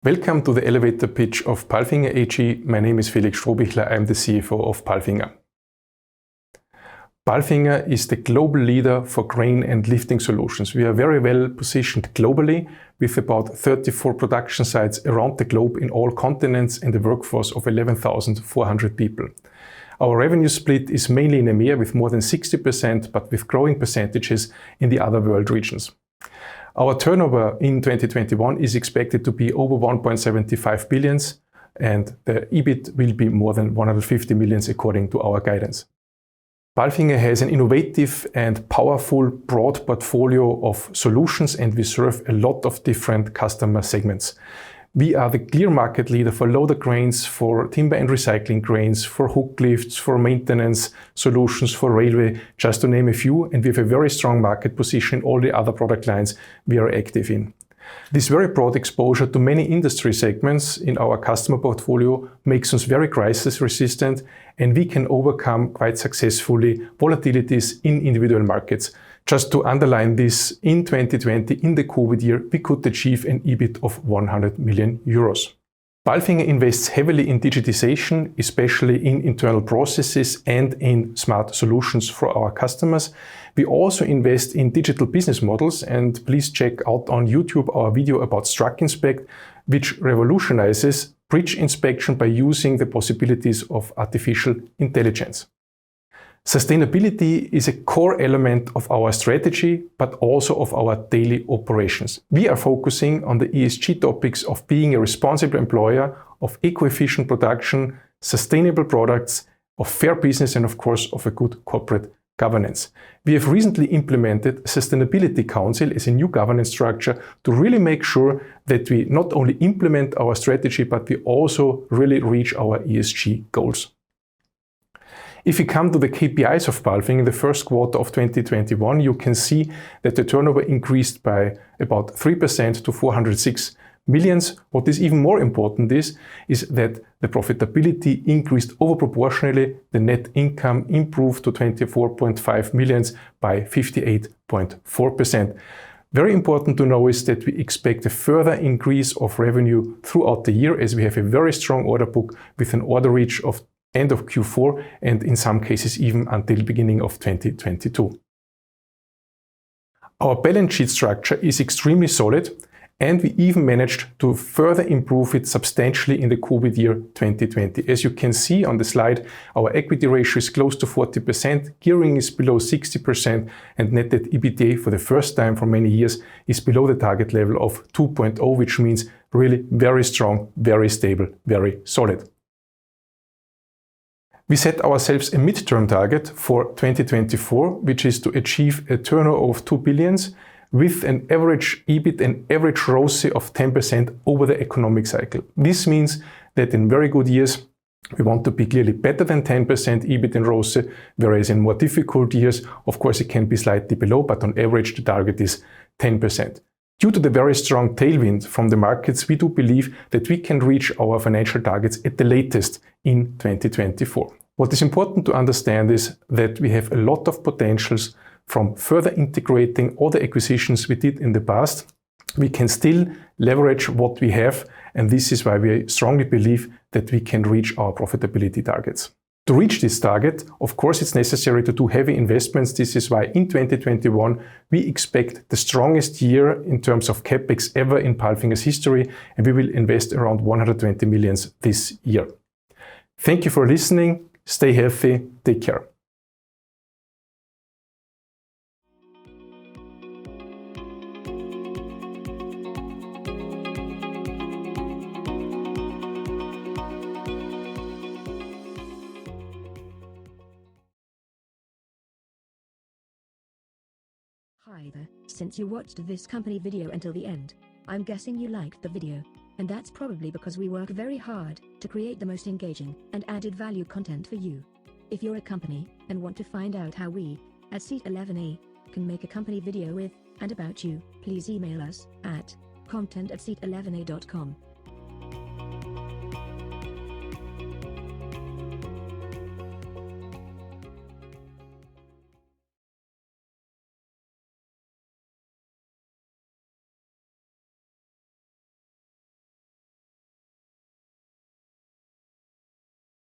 Welcome to the elevator pitch of PALFINGER AG. My name is Felix Strohbichler. I'm the CFO of PALFINGER. PALFINGER is the global leader for crane and lifting solutions. We are very well positioned globally with about 34 production sites around the globe in all continents and a workforce of 11,400 people. Our revenue split is mainly in EMEA with more than 60%, but with growing percentages in the other world regions. Our turnover in 2021 is expected to be over 1.75 billion and the EBIT will be more than 150 million according to our guidance. PALFINGER has an innovative and powerful broad portfolio of solutions and we serve a lot of different customer segments. We are the clear market leader for loader cranes, for timber and recycling cranes, for hook lifts, for maintenance solutions, for railway, just to name a few, and we have a very strong market position in all the other product lines we are active in. This very broad exposure to many industry segments in our customer portfolio makes us very crisis resistant and we can overcome quite successfully volatilities in individual markets. Just to underline this, in 2020, in the COVID year, we could achieve an EBIT of 100 million euros. PALFINGER invests heavily in digitization, especially in internal processes and in smart solutions for our customers. We also invest in digital business models and please check out on YouTube our video about StruckInspect, which revolutionizes bridge inspection by using the possibilities of artificial intelligence. Sustainability is a core element of our strategy, but also of our daily operations. We are focusing on the ESG topics of being a responsible employer, of eco-efficient production, sustainable products, of fair business and of course of a good corporate governance. We have recently implemented a Sustainability Council as a new governance structure to really make sure that we not only implement our strategy, but we also really reach our ESG goals. If we come to the KPIs of PALFINGER in the first quarter of 2021, you can see that the turnover increased by about 3% to 406 million. What is even more important is that the profitability increased over proportionally. The net income improved to 24.5 million by 58.4%. Very important to know is that we expect a further increase of revenue throughout the year as we have a very strong order book with an order reach of end of Q4 and in some cases even until beginning of 2022. Our balance sheet structure is extremely solid and we even managed to further improve it substantially in the COVID year 2020. As you can see on the slide, our equity ratio is close to 40%, gearing is below 60% and net debt EBITDA for the first time for many years is below the target level of 2.0, which means really very strong, very stable, very solid. We set ourselves a midterm target for 2024, which is to achieve a turnover of 2 billion with an average EBIT and average ROCE of 10% over the economic cycle. This means that in very good years, we want to be clearly better than 10% EBIT and ROCE, whereas in more difficult years, of course, it can be slightly below, but on average, the target is 10%. Due to the very strong tailwind from the markets, we do believe that we can reach our financial targets at the latest in 2024. What is important to understand is that we have a lot of potentials from further integrating all the acquisitions we did in the past. We can still leverage what we have, and this is why we strongly believe that we can reach our profitability targets. To reach this target, of course, it's necessary to do heavy investments. This is why in 2021, we expect the strongest year in terms of CapEx ever in PALFINGER's history, and we will invest around 120 million this year. Thank you for listening. Stay healthy. Take care. Hi there, since you watched this company video until the end, I'm guessing you liked the video. And that's probably because we work very hard to create the most engaging and added value content for you. If you're a company and want to find out how we, at Seat11A, can make a company video with and about you, please email us at content@seat11a.com.